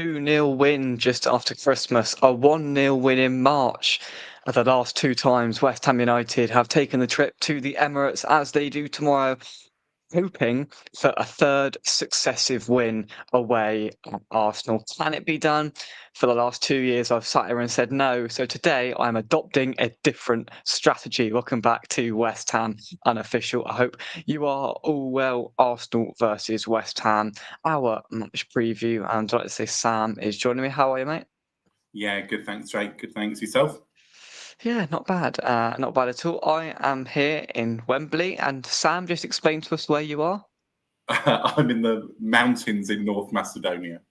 2-0 win just after Christmas, a 1-0 win in March. The last two times West Ham United have taken the trip to the Emirates, as they do tomorrow, hoping for a third successive win away at Arsenal. Can it be done? For the last 2 years, I've sat here and said no. So today, I'm adopting a different strategy. Welcome back to West Ham Unofficial. I hope you are all well. Arsenal versus West Ham, our match preview. And I'd like to say Sam is joining me. How are you, mate? Yeah, good. Thanks, Jake. Good. Thanks yourself. Yeah, not bad. Not bad at all. I am here in Wembley, and Sam, just explain to us where you are. I'm in the mountains in North Macedonia.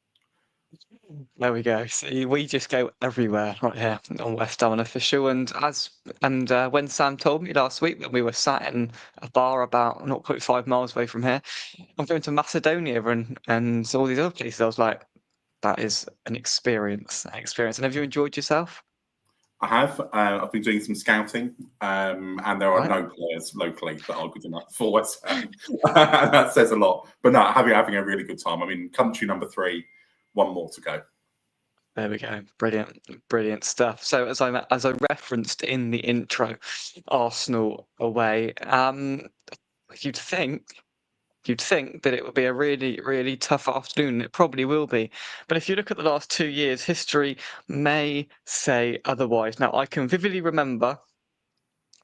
There we go. See, we just go everywhere right here on West Ham Unofficial. And when Sam told me last week that we were sat in a bar about 0.5 miles away from here, I'm going to Macedonia and all these other places. I was like, that is an experience. And have you enjoyed yourself? I have. I've been doing some scouting, and there are Right. no players locally that are good enough for West Ham. That says a lot. But no, having a really good time. I'm in country number 3. One more to go. There we go. Brilliant stuff. So as I referenced in the intro, Arsenal away. You'd think You'd think that it would be a really, really tough afternoon, and it probably will be. But if you look at the last 2 years, history may say otherwise. Now, I can vividly remember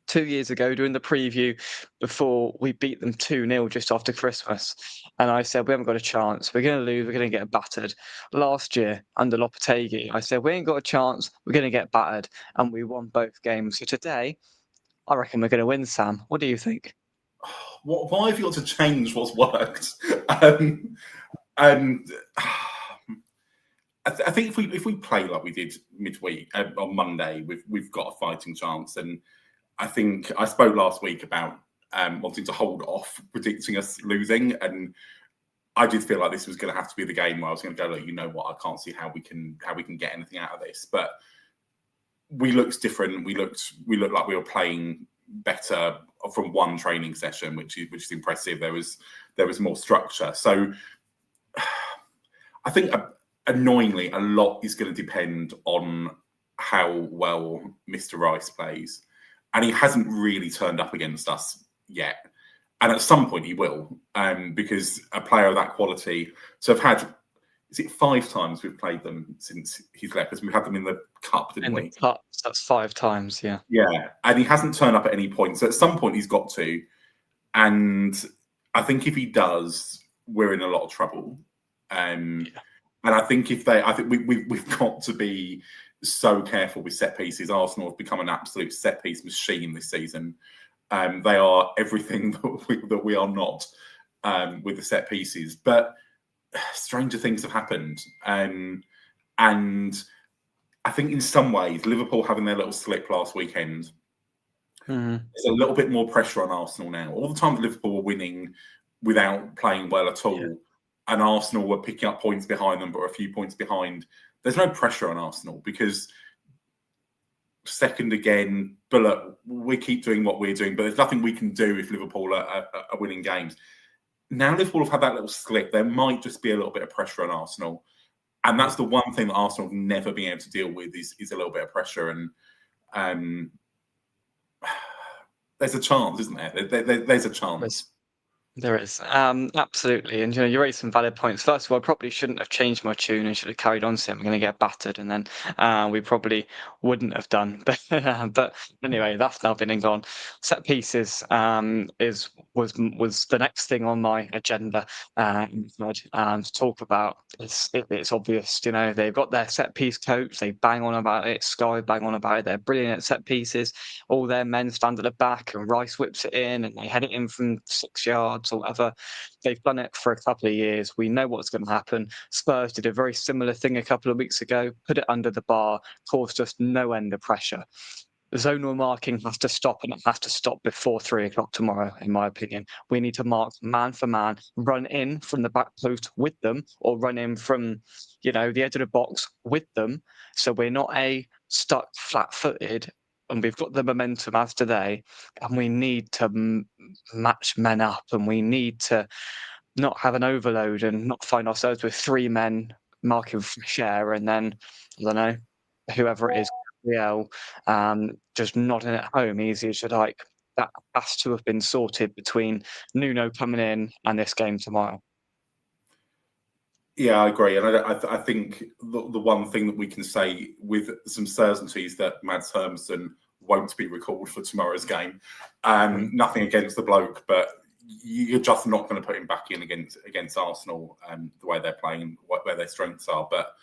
2 years ago doing the preview before we beat them 2-0 just after Christmas. And I said, we haven't got a chance. We're going to lose. We're going to get battered. Last year, under Lopetegui, I said, we ain't got a chance. We're going to get battered. And we won both games. So today, I reckon we're going to win, Sam. What do you think? Why have you got to change what's worked? And I think if we play like we did midweek on Monday, we've got a fighting chance. And I think I spoke last week about wanting to hold off predicting us losing, and I did feel like this was going to have to be the game where I was going to go, look, you know what, I can't see how we can get anything out of this. But we looked different. We looked like we were playing better from one training session, which is impressive. There was more structure. So I think annoyingly, a lot is going to depend on how well Mr. Rice plays. And he hasn't really turned up against us yet. And at some point he will, because a player of that quality, to have had, is it 5 times we've played them since he's left? Because we had them in the cup, didn't we? In the cup, that's 5 times, yeah. Yeah, and he hasn't turned up at any point. So at some point he's got to. And I think if he does, we're in a lot of trouble. And I think we've got to be so careful with set pieces. Arsenal have become an absolute set piece machine this season. They are everything that we are not with the set pieces. But stranger things have happened. And I think in some ways, Liverpool having their little slip last weekend, there's a little bit more pressure on Arsenal now. All the time Liverpool were winning without playing well at all, and Arsenal were picking up points behind them, but a few points behind. There's no pressure on Arsenal because second again, but look, we keep doing what we're doing, but there's nothing we can do if Liverpool are winning games. Now Liverpool have had that little slip. There might just be a little bit of pressure on Arsenal. And that's the one thing that Arsenal have never been able to deal with is a little bit of pressure. And there's a chance, isn't there? There's a chance. There is. Absolutely. And you raised some valid points. First of all, I probably shouldn't have changed my tune and should have carried on saying I'm going to get battered, and then we probably wouldn't have done. But anyway, that's now been and gone. Set pieces was the next thing on my agenda to talk about. It's obvious, they've got their set piece coach. They bang on about it. Sky bang on about it. They're brilliant at set pieces. All their men stand at the back, and Rice whips it in, and they head it in from 6 yards or whatever. They've done it for a couple of years. We know what's going to happen. Spurs did a very similar thing a couple of weeks ago, put it under the bar, caused us no end of pressure. Zonal marking has to stop, and it has to stop before 3 o'clock tomorrow, in my opinion. We need to mark man for man, run in from the back post with them, or run in from, the edge of the box with them. So we're not stuck flat-footed, and we've got the momentum as today, and we need to match men up, and we need to not have an overload and not find ourselves with 3 men marking fresh air, and then I don't know, whoever it is, Gabriel, just nodding at home. He's just like that has to have been sorted between Nuno coming in and this game tomorrow. Yeah, I agree, and I think the one thing that we can say with some certainty is that Mads Hermansen won't be recalled for tomorrow's game. Nothing against the bloke, but you're just not going to put him back in against Arsenal the way they're playing, where their strengths are. But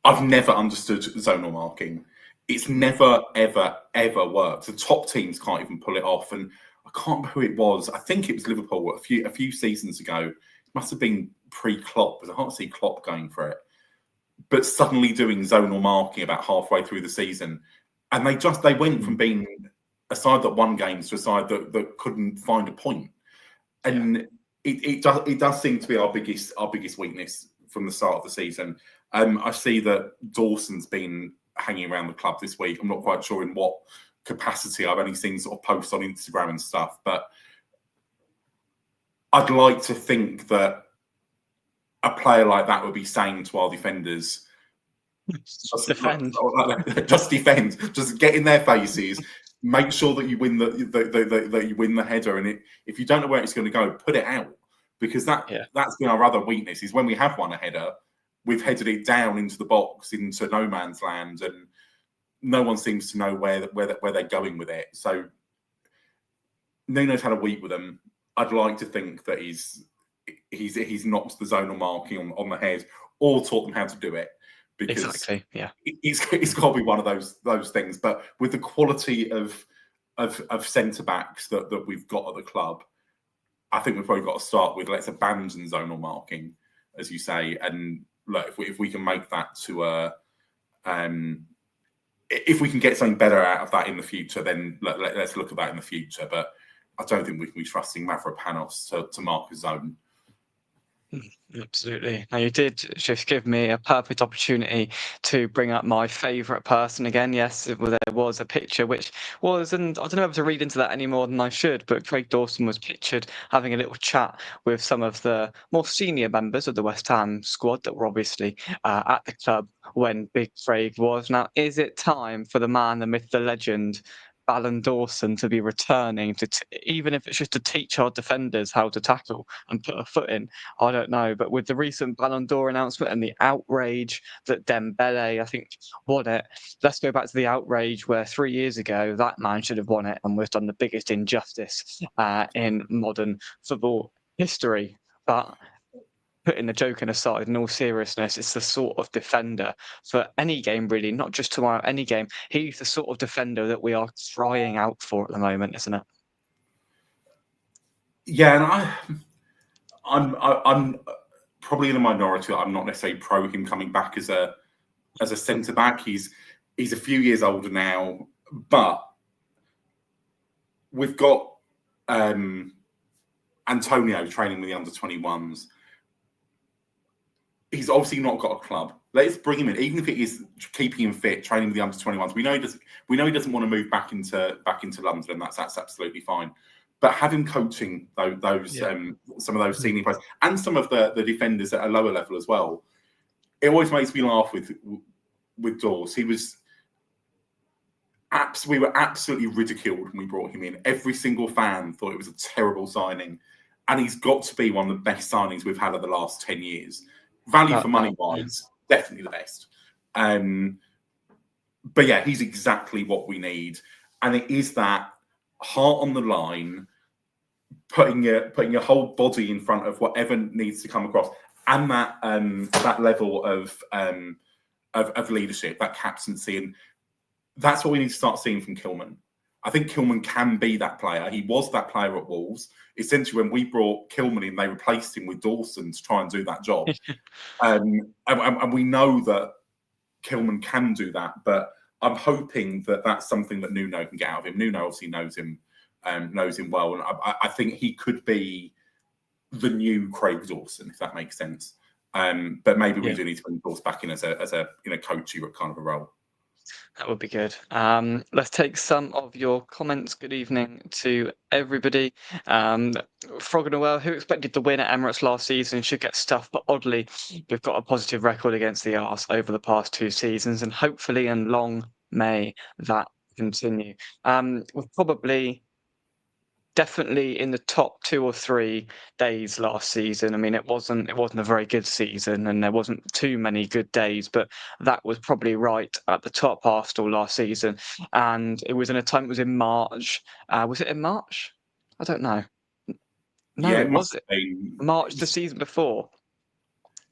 I've never understood zonal marking. It's never, ever, ever worked. The top teams can't even pull it off, and I can't remember who it was. I think it was Liverpool a few seasons ago. It must have been pre-Klopp, because I can't see Klopp going for it. But suddenly doing zonal marking about halfway through the season, and they went from being a side that won games to a side that couldn't find a point. And it does seem to be our biggest weakness from the start of the season. I see that Dawson's been hanging around the club this week. I'm not quite sure in what capacity. I've only seen sort of posts on Instagram and stuff, but I'd like to think that a player like that would be saying to our defenders, just defend, just get in their faces, make sure that you win the header, and if you don't know where it's going to go, put it out, because that's been our other weakness, is when we have won a header, we've headed it down into the box, into no man's land, and no one seems to know where they're going with it. So Nuno's had a week with them. I'd like to think that he's knocked the zonal marking on the head, or taught them how to do it. Because exactly, yeah, it's got to be one of those things. But with the quality of centre backs that we've got at the club, I think we've probably got to start with, let's abandon zonal marking, as you say, and look, if we can make that to a if we can get something better out of that in the future, then let's look at that in the future. But I don't think we can be trusting Mavropanos to mark a zone. Absolutely. Now, you did just give me a perfect opportunity to bring up my favourite person again. Yes, there was a picture which was, and I don't know if to read into that any more than I should, but Craig Dawson was pictured having a little chat with some of the more senior members of the West Ham squad that were obviously at the club when Big Craig was. Now, is it time for the man, the myth, the legend, Alan Dawson, to be returning to even if it's just to teach our defenders how to tackle and put a foot in? I don't know, but with the recent Ballon d'Or announcement and the outrage that Dembele, I think, won it, let's go back to the outrage where 3 years ago that man should have won it and we've done the biggest injustice in modern football history. But putting the joking aside, in all seriousness, it's the sort of defender for any game, really, not just tomorrow, any game. He's the sort of defender that we are crying out for at the moment, isn't it? Yeah, and I'm probably in a minority. I'm not necessarily pro him coming back as a centre back. He's a few years older now, but we've got Antonio training with the under-21s. He's obviously not got a club. Let's bring him in, even if it is keeping him fit, training with the under-21s. We know he doesn't want to move back into London, and that's absolutely fine. But have him coaching those some of those senior players and some of the defenders at a lower level as well. It always makes me laugh with Dawes. We were absolutely ridiculed when we brought him in. Every single fan thought it was a terrible signing, and he's got to be one of the best signings we've had in the last 10 years. Value for money wise, definitely the best. But yeah, he's exactly what we need, and it is that heart on the line, putting your whole body in front of whatever needs to come across, and that level of leadership, that captaincy, and that's what we need to start seeing from Kilman. I think Kilman can be that player. He was that player at Wolves. Essentially, when we brought Kilman in, they replaced him with Dawson to try and do that job. And we know that Kilman can do that, but I'm hoping that that's something that Nuno can get out of him. Nuno obviously knows him well, and I think he could be the new Craig Dawson, if that makes sense. But maybe we do need to bring Dawson back in as a coachy kind of a role. That would be good. Let's take some of your comments. Good evening to everybody. Frog and Well, who expected the win at Emirates last season should get stuffed, but oddly, we've got a positive record against the Arse over the past 2 seasons, and hopefully and long may that continue. We're probably definitely in the top 2 or 3 days last season. I mean, it wasn't a very good season, and there wasn't too many good days, but that was probably right at the top Arsenal last season. And it was in a time, it was in March. Was it in March? I don't know. No, Yeah, it was must it have been. March the season before?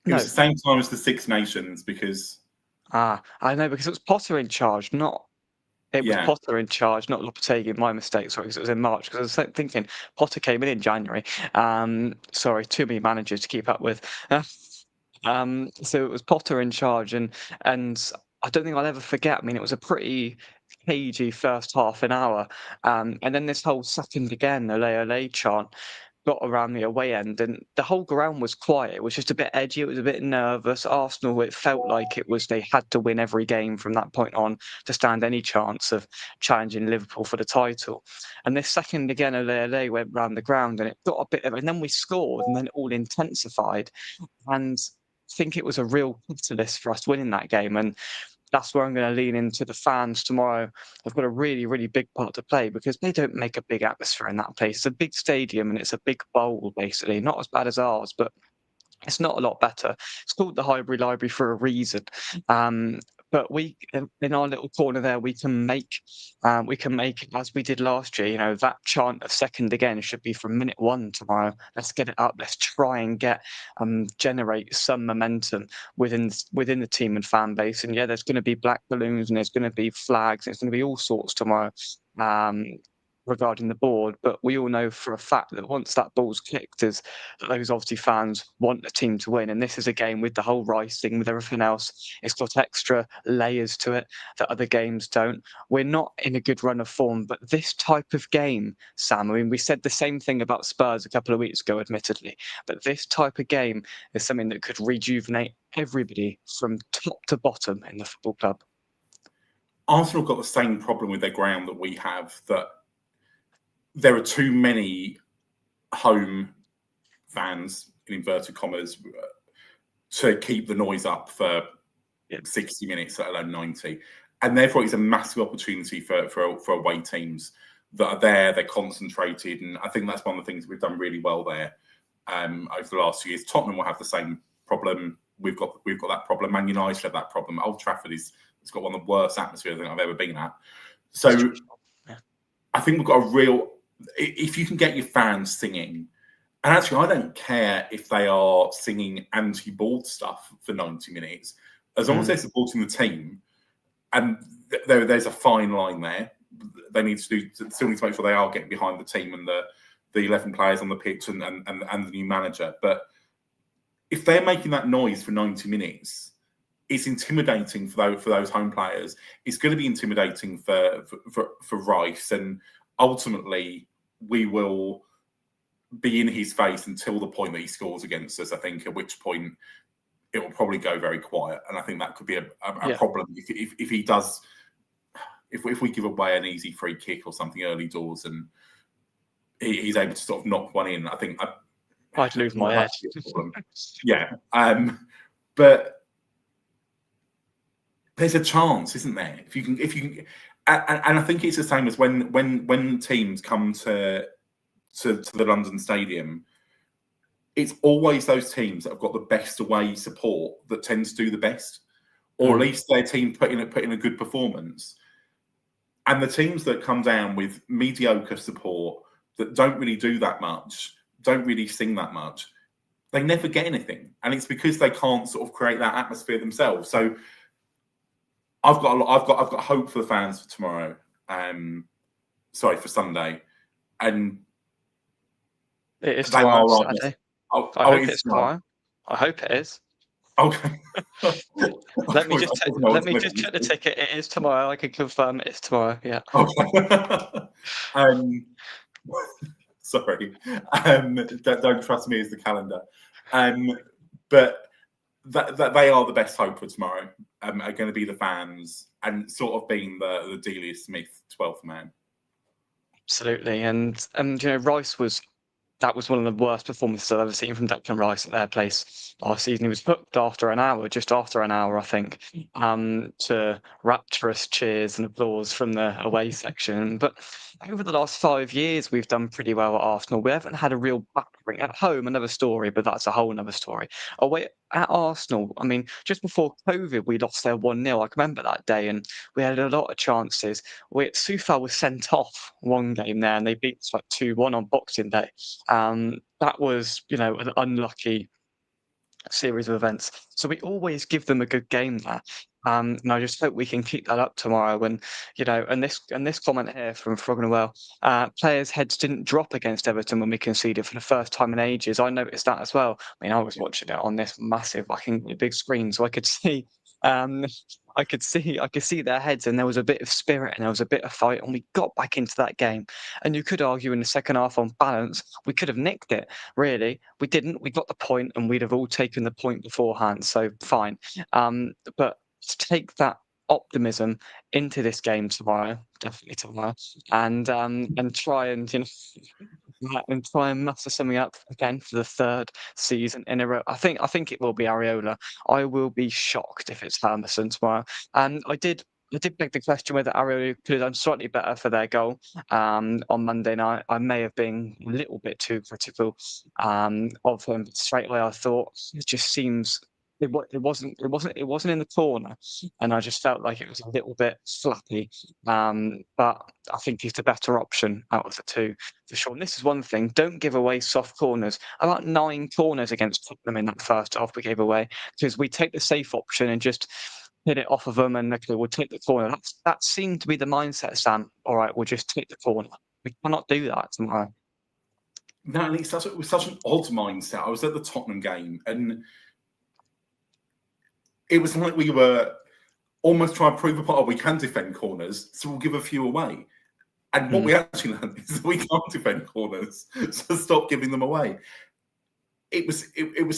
It No. was the same time as the Six Nations because. I know, because it was Potter in charge, not. It was Yeah. Potter in charge, not Lopetegui. My mistake, sorry, because it was in March. Because I was thinking Potter came in January. Sorry, too many managers to keep up with. So it was Potter in charge, and I don't think I'll ever forget. I mean, it was a pretty cagey first half an hour, and then this whole second again, ole ole chant got around the away end, and the whole ground was quiet. It was just a bit edgy. It was a bit nervous. Arsenal, it felt like it was they had to win every game from that point on to stand any chance of challenging Liverpool for the title. And this second again, ole ole went round the ground, and it got a bit of, and then we scored, and then it all intensified. And I think it was a real catalyst for us winning that game. And that's where I'm going to lean into the fans tomorrow. They've got a really, really big part to play, because they don't make a big atmosphere in that place. It's a big stadium and it's a big bowl, basically. Not as bad as ours, but it's not a lot better. It's called the Highbury Library for a reason. But we, in our little corner there, we can make, as we did last year. You know, that chant of second again should be from minute 1 tomorrow. Let's get it up. Let's try and generate some momentum within the team and fan base. And yeah, there's going to be black balloons, and there's going to be flags, and there's going to be all sorts tomorrow. Regarding the board, but we all know for a fact that once that ball's kicked, is that those obviously fans want the team to win. And this is a game with the whole rice thing, with everything else. It's got extra layers to it that other games don't. We're not in a good run of form, but this type of game, Sam, I mean, we said the same thing about Spurs a couple of weeks ago, admittedly, but this type of game is something that could rejuvenate everybody from top to bottom in the football club. Arsenal got the same problem with their ground that we have, that there are too many home fans, in inverted commas, to keep the noise up for 60 minutes, let alone 90. And therefore, it's a massive opportunity for away teams that are there, they're concentrated. And I think that's one of the things we've done really well there over the last few years. Tottenham will have the same problem. We've got that problem. Man United have that problem. Old Trafford it's got one of the worst atmospheres I think I've ever been at. So I think we've got a real, if you can get your fans singing, and actually I don't care if they are singing anti-ball stuff for 90 minutes, as long as they're supporting the team, and there's a fine line there. They need to still need to make sure they are getting behind the team and the 11 players on the pitch and the new manager. But if they're making that noise for 90 minutes, it's intimidating for those home players. It's going to be intimidating for Rice, and ultimately we will be in his face until the point that he scores against us, I think, at which point it will probably go very quiet. And I think that could be a problem if he does, if we give away an easy free kick or something early doors and he's able to sort of knock one in. I think I'd lose my head. Yeah. But there's a chance, isn't there? If you can, and I think it's the same as when teams come to the London Stadium. It's always those teams that have got the best away support that tends to do the best, or at least their team put in a good performance. And the teams that come down with mediocre support that don't really do that much, don't really sing that much, they never get anything, and it's because they can't sort of create that atmosphere themselves. So I've got hope for the fans for tomorrow. For Sunday, and it is tomorrow, Saturday. I hope it's tomorrow. I hope it is. Okay. Let me just check the ticket. It is tomorrow. I can confirm it is tomorrow. Yeah. Okay. Sorry. Don't trust me as the calendar. But that they are the best hope for tomorrow. Are going to be the fans and sort of being the Delia Smith 12th man. Absolutely, and Rice was. That was one of the worst performances I've ever seen from Declan Rice at their place last season. He was hooked after an hour, just after an hour, I think, to rapturous cheers and applause from the away section. But over the last 5 years, we've done pretty well at Arsenal. We haven't had a real backbring at home, another story, but that's a whole other story. Away at Arsenal, I mean, just before COVID, we lost there 1-0. I can remember that day, and we had a lot of chances. Soufal was sent off one game there, and they beat us like 2-1 on Boxing Day. That was, an unlucky series of events. So we always give them a good game there. And I just hope we can keep that up tomorrow. And this comment here from Froggenwell, players' heads didn't drop against Everton when we conceded for the first time in ages. I noticed that as well. I mean, I was watching it on this massive, big screen, so I could see. I could see their heads, and there was a bit of spirit and there was a bit of fight, and we got back into that game. And you could argue in the second half, on balance, we could have nicked it. Really, we didn't. We got the point, and we'd have all taken the point beforehand. So fine. But to take that optimism into this game tomorrow, definitely tomorrow, and try and try and muster something up again for the third season in a row. I think it will be Areola. I will be shocked if it's Hermerson tomorrow. And I did beg the question whether Areola could have done slightly better for their goal on Monday night. I may have been a little bit too critical of him. But straight away, I thought it just seems it wasn't in the corner, and I just felt like it was a little bit flappy. But I think he's the better option out of the two for sure. And this is one thing: don't give away soft corners. About 9 corners against Tottenham in that first half we gave away, because we take the safe option and just hit it off of them, and okay, we'll take the corner. That seemed to be the mindset, Sam. All right, we'll just take the corner. We cannot do that tomorrow. No, it was such an odd mindset. I was at the Tottenham game, and it was like we were almost trying to prove a point. Oh, we can defend corners, so we'll give a few away. And what we actually learned is that we can't defend corners, so stop giving them away. It was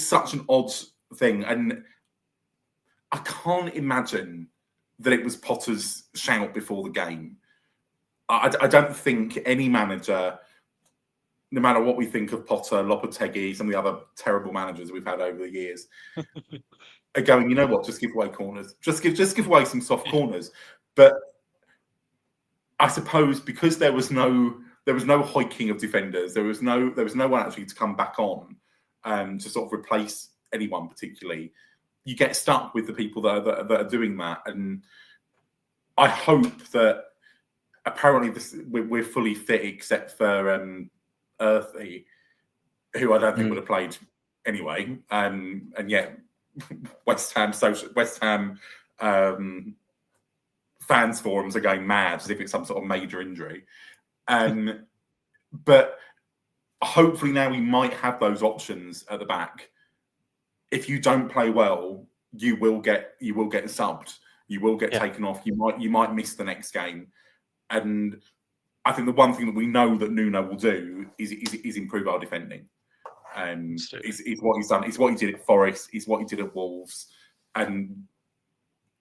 such an odd thing, and I can't imagine that it was Potter's shout before the game. I don't think any manager, no matter what we think of Potter, Lopetegui, some of the other terrible managers we've had over the years, are going, you know what, just give away corners. Just give away some soft corners. But I suppose because there was no hiking of defenders, there was no one actually to come back on to sort of replace anyone particularly. You get stuck with the people that are doing that. And I hope that apparently we're fully fit except for Earthy, who I don't think would have played anyway. And yet West Ham fans forums are going mad as if it's some sort of major injury. But hopefully now we might have those options at the back. If you don't play well, you will get subbed. You will get taken off. You might miss the next game. And I think the one thing that we know that Nuno will do is improve our defending. Is what he's done. It's what he did at Forest. It's what he did at Wolves. And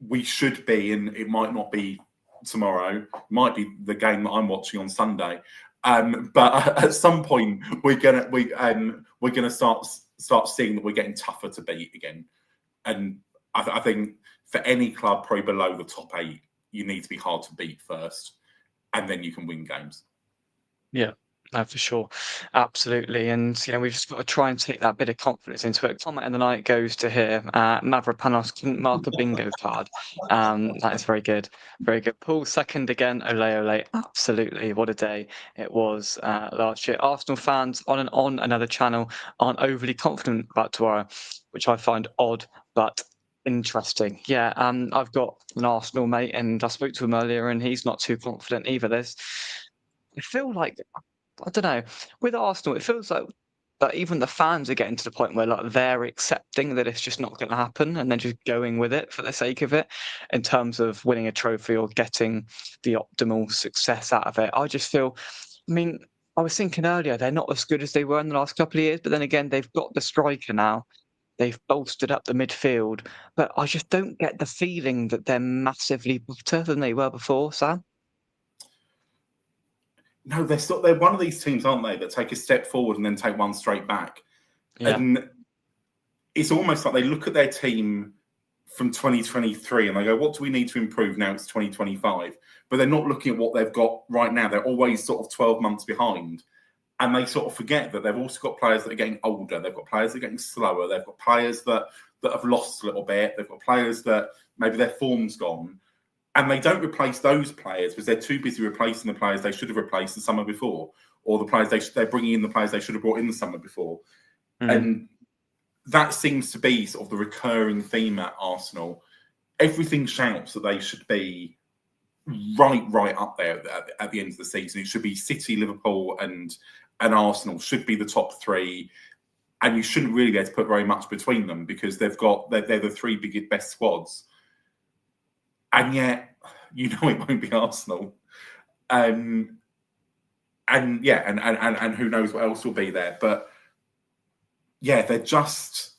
we should be, and it might not be tomorrow. It might be the game that I'm watching on Sunday. But at some point, we're gonna start seeing that we're getting tougher to beat again. And I think for any club probably below the top 8, you need to be hard to beat first, and then you can win games. Yeah. No, for sure. Absolutely. And, we've just got to try and take that bit of confidence into it. Comment of the night goes to here. Mavropanos couldn't mark a bingo card. That is very good. Very good. Paul, second again. Ole. Absolutely. What a day it was last year. Arsenal fans on another channel aren't overly confident about tomorrow, which I find odd, but interesting. Yeah, I've got an Arsenal mate, and I spoke to him earlier, and he's not too confident either. I feel like, I don't know, with Arsenal, it feels like that even the fans are getting to the point where they're accepting that it's just not going to happen, and they're just going with it for the sake of it, in terms of winning a trophy or getting the optimal success out of it. I just feel, I was thinking earlier, they're not as good as they were in the last couple of years, but then again, they've got the striker now. they've bolstered up the midfield, but I just don't get the feeling that they're massively better than they were before, Sam. No, they're one of these teams, aren't they, that take a step forward and then take one straight back. Yeah. And it's almost like they look at their team from 2023 and they go, what do we need to improve now? It's 2025. But they're not looking at what they've got right now. They're always sort of 12 months behind. And they sort of forget that they've also got players that are getting older. They've got players that are getting slower. They've got players that have lost a little bit. They've got players that maybe their form's gone. And they don't replace those players because they're too busy replacing the players they should have replaced the summer before, or the players they're bringing in the players they should have brought in the summer before. And that seems to be sort of the recurring theme at Arsenal. Everything shouts that they should be right up there at the end of the season. It should be City, Liverpool, and Arsenal should be the top three. And you shouldn't really be able to put very much between them because they're the three best squads. And yet, you know, it won't be Arsenal. And who knows what else will be there. But yeah, they're just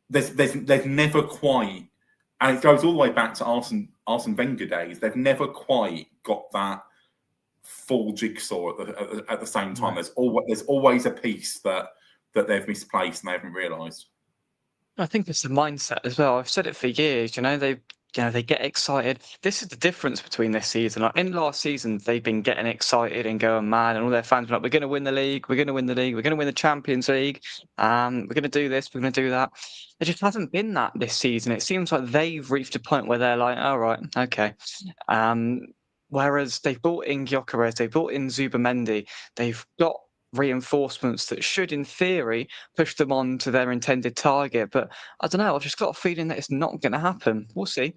there's never quite, and it goes all the way back to Arsene Wenger days. They've never quite got that full jigsaw at the same time. There's always a piece that they've misplaced and they haven't realised. I think it's the mindset as well. I've said it for years. They get excited. This is the difference between this season. Like in last season, they've been getting excited and going mad, and all their fans were like, "We're going to win the league. We're going to win the league. We're going to win the Champions League. We're going to do this. We're going to do that." There just hasn't been that this season. It seems like they've reached a point where they're like, "All right, okay." Whereas they've brought in Gyökeres, they've brought in Zubamendi, they've got reinforcements that should, in theory, push them on to their intended target. But I don't know. I've just got a feeling that it's not going to happen. We'll see.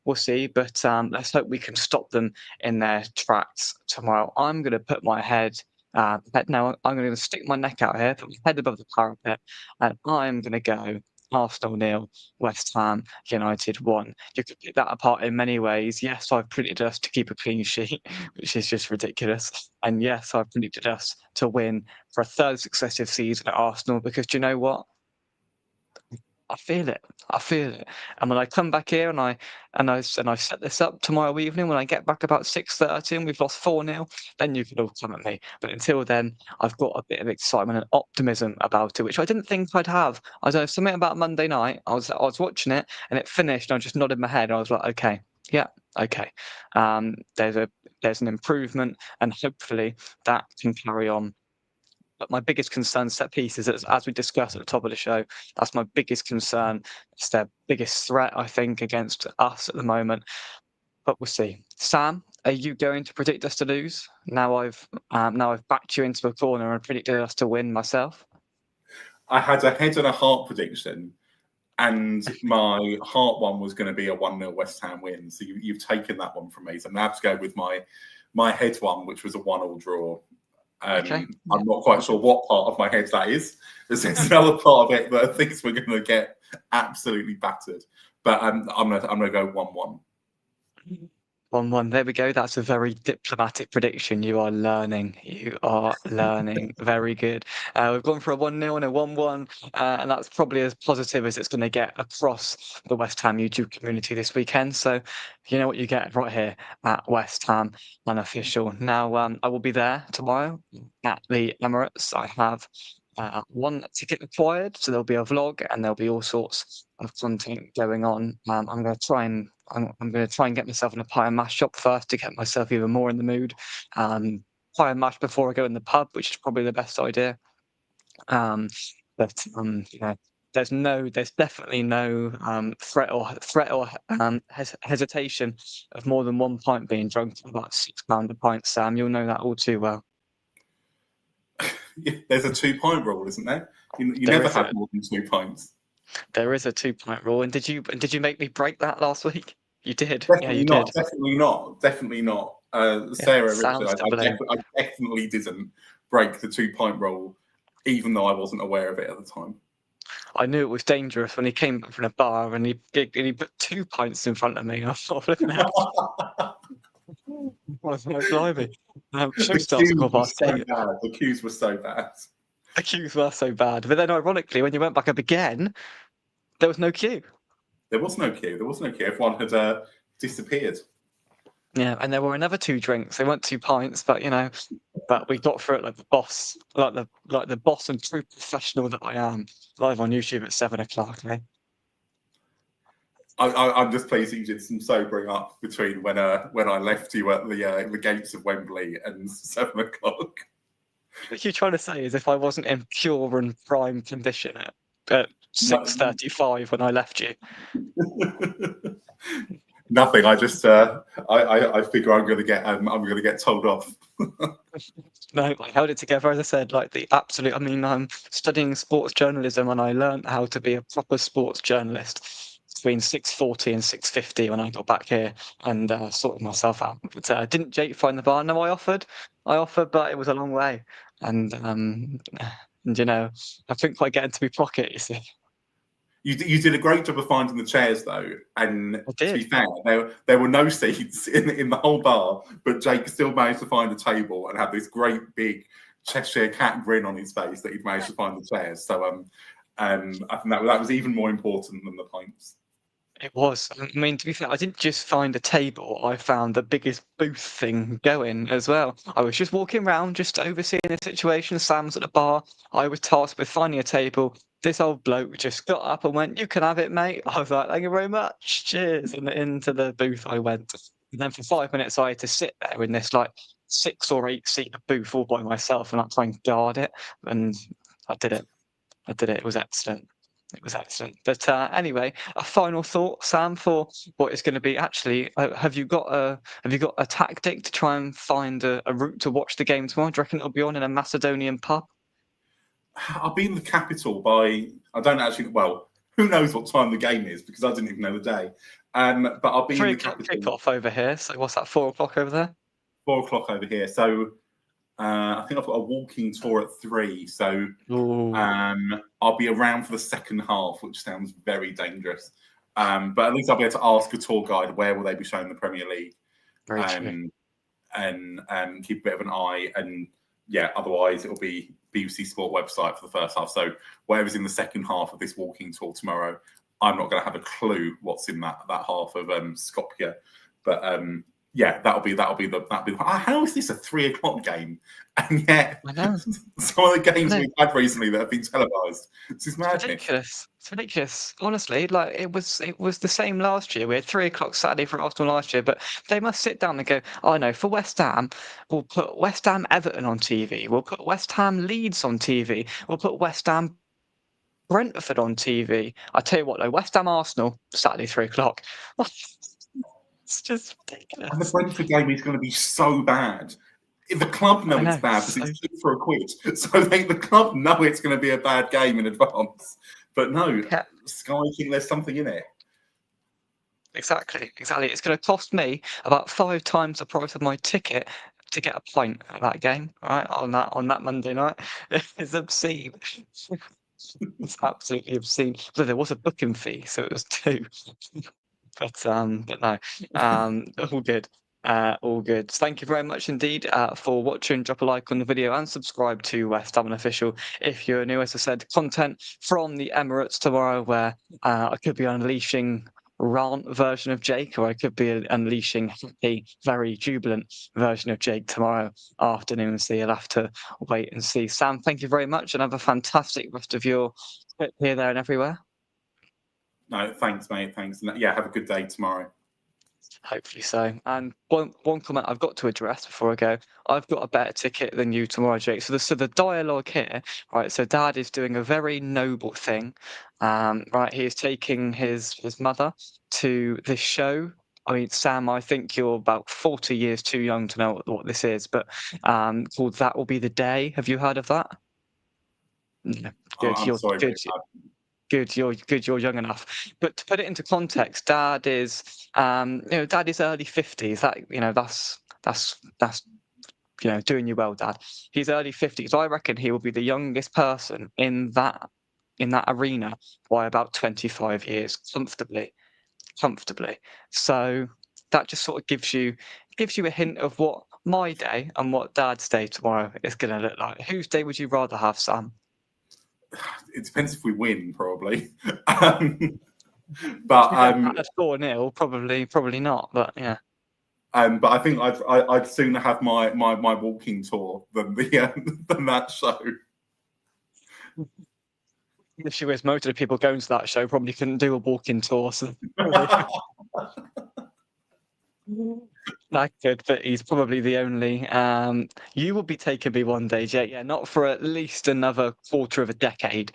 We'll see. But let's hope we can stop them in their tracks tomorrow. I'm going to put my head. Now I'm going to stick my neck out here, put my head above the parapet, and I'm going to go Arsenal 0, West Ham United 1. You could pick that apart in many ways. Yes, I've predicted us to keep a clean sheet, which is just ridiculous. And yes, I've predicted us to win for a third successive season at Arsenal because do you know what? I feel it. I feel it. And when I come back here and I set this up tomorrow evening, when I get back about 6:30 and we've lost 4-0, then you can all come at me. But until then, I've got a bit of excitement and optimism about it, which I didn't think I'd have. I don't know, something about Monday night. I was watching it and it finished and I just nodded my head. I was like, okay, yeah, okay. There's an improvement and hopefully that can carry on. But my biggest concern, set pieces, as we discussed at the top of the show, that's my biggest concern. It's their biggest threat, I think, against us at the moment. But we'll see. Sam, are you going to predict us to lose? Now I've backed you into a corner and predicted us to win myself. I had a head and a heart prediction, and my heart one was going to be a 1-0 West Ham win. So you've taken that one from me. So I'm going to have to go with my head one, which was a 1-1 draw. Okay. I'm not quite sure what part of my head that is. There's another part of it that I think we're going to get absolutely battered. But I'm going to go 1-1. 1-1. There we go. That's a very diplomatic prediction. You are learning. You are learning. Very good. We've gone for a 1-0 and a 1-1, and that's probably as positive as it's going to get across the West Ham YouTube community this weekend. So you know what you get right here at West Ham Unofficial. Now, I will be there tomorrow at the Emirates. I have one ticket acquired, so there'll be a vlog and there'll be all sorts of content going on. I'm going to try and get myself in a pie and mash shop first to get myself even more in the mood. Pie and mash before I go in the pub, which is probably the best idea. But there's definitely no threat or hesitation of more than 1 pint being drunk at about £6 a pint. Sam, you'll know that all too well. There's a 2-pint rule, isn't there? You never have more than 2 pints. There is a 2-pint rule, and did you make me break that last week? You did. Definitely you not. did. Definitely not. Sarah, Richard, I definitely didn't break the 2-pint rule, even though I wasn't aware of it at the time. I knew it was dangerous when he came back from a bar and he put 2 pints in front of me. I thought, blimey. Show starts at 8:15. The queues were so bad. The queues were so bad. But then, ironically, when you went back up again, There was no queue. There was no queue. There was no queue. Everyone had disappeared. Yeah, and there were another 2 drinks. They weren't 2 pints, but but we got through it like the boss, like the boss and true professional that I am. Live on YouTube at 7 o'clock. Eh? I'm just pleased that you did some sobering up between when I left you at the gates of Wembley and 7 o'clock. What you're trying to say is if I wasn't in pure and prime condition at 6:35 when I left you. Nothing. I just I figure I'm gonna get told off. No, I held it together, as I said, like the absolute. I mean, I'm studying sports journalism, and I learned how to be a proper sports journalist between 6:40 and 6:50 when I got back here and sorted myself out. But didn't Jake find the bar? No, I offered, but it was a long way, and I couldn't quite get into my pocket. You see. You did a great job of finding the chairs, though. And to be fair, there were no seats in the whole bar, but Jake still managed to find a table and had this great big Cheshire cat grin on his face that he'd managed to find the chairs. So I think that was even more important than the pints. It was. I mean, to be fair, I didn't just find a table. I found the biggest booth thing going as well. I was just walking around, just overseeing the situation. Sam's at the bar. I was tasked with finding a table. This old bloke just got up and went, "You can have it, mate." I was like, "Thank you very much. Cheers." And into the booth I went. And then for 5 minutes, I had to sit there in this like 6 or 8 seat booth all by myself and like try and guard it. And I did it. It was excellent. It was excellent. But anyway, a final thought, Sam, for what is going to be. Actually, have you got a tactic to try and find a route to watch the game tomorrow? Do you reckon it'll be on in a Macedonian pub? I'll be in the capital by. I don't actually. Well, who knows what time the game is because I didn't even know the day. But I'll be 3 in the o'clock capital. kickoff over here. So what's that? 4 o'clock over there. 4 o'clock over here. So I think I've got a walking tour at 3. So I'll be around for the second half, which sounds very dangerous. But at least I'll be able to ask a tour guide where will they be showing the Premier League, and keep a bit of an eye. And yeah, otherwise it'll be BBC Sport website for the first half. So whatever's in the second half of this walking tour tomorrow, I'm not going to have a clue what's in that half of Skopje. But yeah, that'll be how is this a 3 o'clock game? And yet some of the games we've had recently that have been televised. This is madness. It's ridiculous. Honestly, like it was the same last year. We had 3 o'clock Saturday for Arsenal last year, but they must sit down and go, "Oh no, for West Ham, we'll put West Ham Everton on TV. We'll put West Ham Leeds on TV. We'll put West Ham Brentford on TV." I tell you what, though, West Ham Arsenal Saturday 3 o'clock. It's just ridiculous. And the Brentford game is going to be so bad. The club know it's bad because it's 2 for a quid. So the club know it's going to be a bad game in advance. But no, Sky think there's something in it. Exactly. It's going to cost me about 5 times the price of my ticket to get a pint at that game. Right on that Monday night. It's obscene. It's absolutely obscene. But there was a booking fee, so it was 2. But no, all good. All good. Thank you very much indeed for watching. Drop a like on the video and subscribe to West Ham Official if you're new. As I said, content from the Emirates tomorrow where I could be unleashing rant version of Jake, or I could be unleashing happy, very jubilant version of Jake tomorrow afternoon. So you'll have to wait and see. Sam, thank you very much and have a fantastic rest of your trip here, there and everywhere. No, thanks, mate. Thanks. Yeah, have a good day tomorrow. Hopefully so. And one comment I've got to address before I go. I've got a better ticket than you tomorrow, Jake. So the dialogue here, right? So Dad is doing a very noble thing, right? He is taking his mother to this show. I mean, Sam, I think you're about 40 years too young to know what this is, but called That Will Be the Day. Have you heard of that? No. Good. I'm sorry. Good. You're young enough. But to put it into context, Dad is, Dad is early 50s. That's doing you well, Dad. He's early 50s. I reckon he will be the youngest person in that arena by about 25 years, comfortably. So that just sort of gives you a hint of what my day and what Dad's day tomorrow is going to look like. Whose day would you rather have, Sam? it depends if we win, probably. But at 4-0, probably not. But yeah. But I think I'd sooner have my walking tour than than that show. The issue is most of the people going to that show probably couldn't do a walking tour, so that could. But he's probably the only. You will be taking me one day, Jake. Yeah, not for at least another quarter of a decade.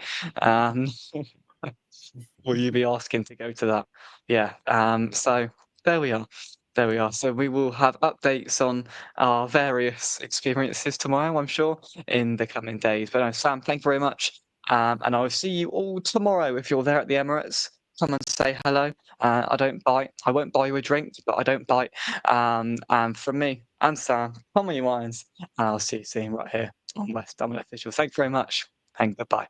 Will you be asking to go to that? Yeah. So there we are. There we are. So we will have updates on our various experiences tomorrow, I'm sure, in the coming days. But Sam, thank you very much. And I will see you all tomorrow if you're there at the Emirates. Come and say hello. I don't bite. I won't buy you a drink, but I don't bite. And from me and Sam, come on your minds. And I'll see you soon right here on West Ham Official. Thank you very much and goodbye.